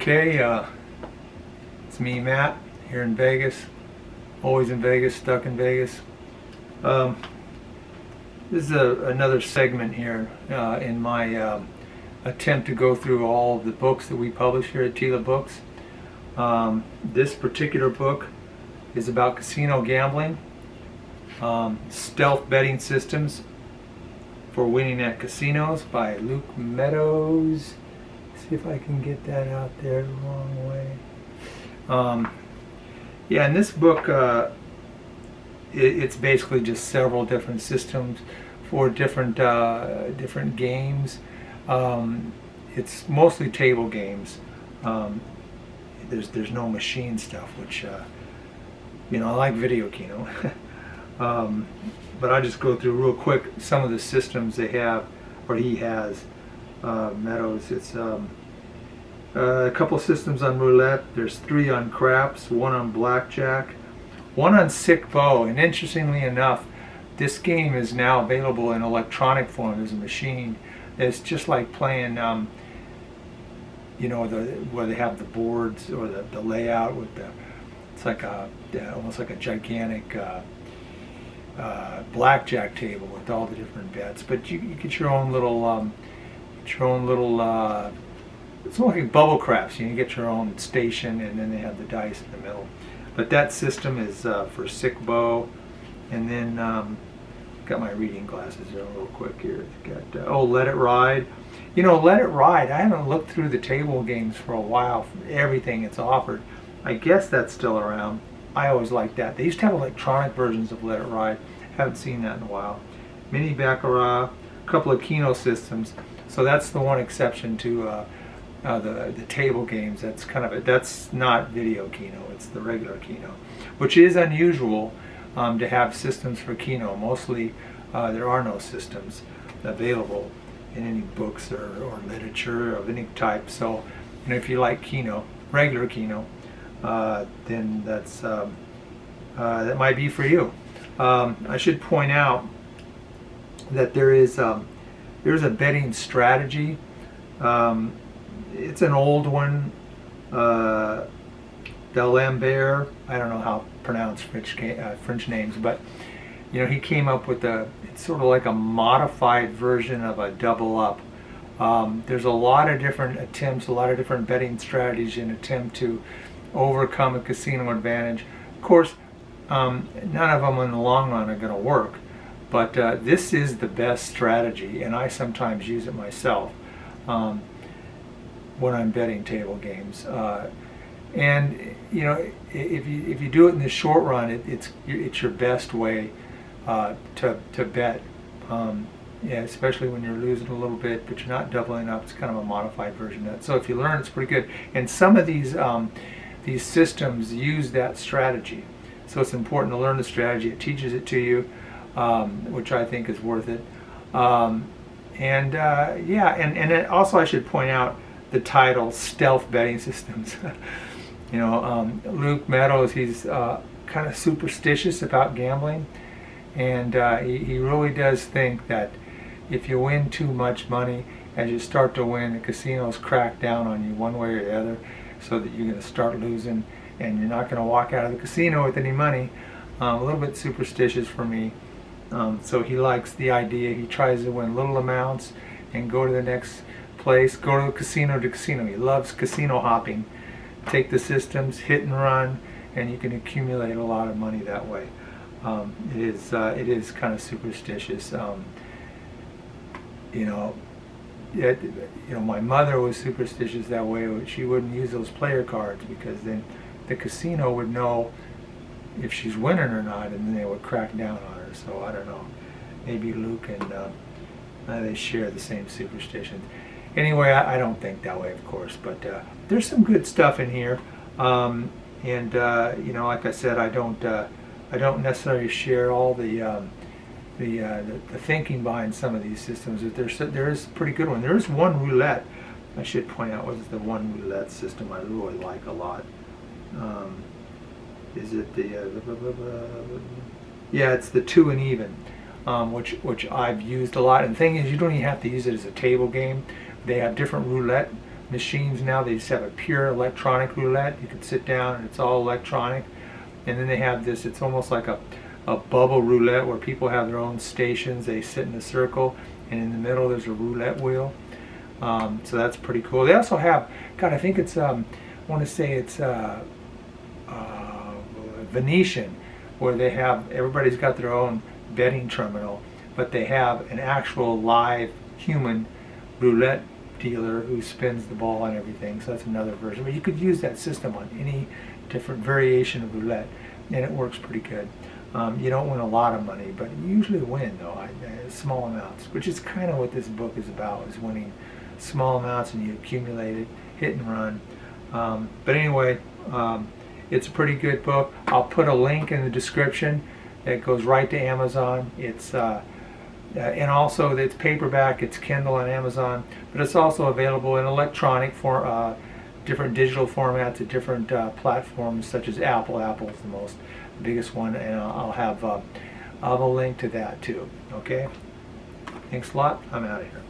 Okay, it's me, Matt, here in Vegas. Always in Vegas, stuck in Vegas. This is another segment here in my attempt to go through all of the books that we publish here at Teela Books. This particular book is about casino gambling, stealth betting systems for winning at casinos by Meadows. See if I can get that out there the wrong way. Yeah, in this book, it's basically just several different systems for different games. It's mostly table games. There's no machine stuff, which you know, I like video keno. But I'll just go through real quick some of the systems they have, or he has. Meadows. It's a couple systems on roulette. There's 3 on craps, 1 on blackjack, 1 on sick bow. And interestingly enough, this game is now available in electronic form as a machine. It's just like playing, you know, where they have the boards or the layout with the. It's like almost like a gigantic blackjack table with all the different bets. But you get your own little. It's like bubble craps. You get your own station, and then they have the dice in the middle. But that system is for sick bow. And then got my reading glasses here real quick here. Got Let It Ride. You know, Let It Ride. I haven't looked through the table games for a while. For everything it's offered. I guess that's still around. I always liked that. They used to have electronic versions of Let It Ride. Haven't seen that in a while. Mini Baccarat. A couple of Keno systems. So that's the one exception to the table games. That's that's not video Keno. It's the regular Keno, which is unusual to have systems for Keno. Mostly there are no systems available in any books or literature of any type. So, you know, if you like Keno, regular Keno, then that's that might be for you. I should point out that there's a betting strategy. It's an old one. D'Alembert, I don't know how to pronounce French names, but you know, he came up with it's sort of like a modified version of a double up. There's a lot of different attempts, a lot of different betting strategies in attempt to overcome a casino advantage. Of course, none of them in the long run are going to work. But this is the best strategy, and I sometimes use it myself when I'm betting table games. And you know, if you do it in the short run, it's your best way to bet. Yeah, especially when you're losing a little bit, but you're not doubling up. It's kind of a modified version of that. So if you learn, it's pretty good. And some of these systems use that strategy. So it's important to learn the strategy. It teaches it to you. Which I think is worth it. Yeah, and also I should point out the title, Stealth Betting Systems. You know, Meadows, he's kind of superstitious about gambling, and he really does think that if you win too much money, as you start to win, the casinos crack down on you one way or the other, so that you're going to start losing, and you're not going to walk out of the casino with any money. A little bit superstitious for me. So he likes the idea. He tries to win little amounts and go to the next place, go to casino to casino. He loves casino hopping. Take the systems, hit and run, and you can accumulate a lot of money that way. It is kind of superstitious. You know, my mother was superstitious that way. She wouldn't use those player cards because then the casino would know if she's winning or not, and then they would crack down on her. So I don't know. Maybe Luke and they share the same superstition. Anyway, I don't think that way, of course. But there's some good stuff in here, and you know, like I said, I don't necessarily share all the thinking behind some of these systems. There is a pretty good one. There is one roulette. I should point out what is the one roulette system I really like a lot. Is it yeah, it's the 2 and even, which I've used a lot. And the thing is, you don't even have to use it as a table game. They have different roulette machines now. They just have a pure electronic roulette. You can sit down and it's all electronic. And then they have this, it's almost like a bubble roulette where people have their own stations. They sit in a circle, and in the middle there's a roulette wheel. So that's pretty cool. They also have, God, I think it's, I want to say it's Venetian, where they have, everybody's got their own betting terminal, but they have an actual live human roulette dealer who spins the ball and everything. So that's another version. But you could use that system on any different variation of roulette, and it works pretty good. You don't win a lot of money, but you usually win, though, small amounts, which is kind of what this book is about, is winning small amounts, and you accumulate it, hit and run. But anyway, it's a pretty good book. I'll put a link in the description that goes right to Amazon. It's and also it's paperback, it's Kindle on Amazon, but it's also available in electronic for different digital formats at different platforms, such as Apple. Apple is the biggest one, and I'll have a link to that too. Okay, thanks a lot. I'm out of here.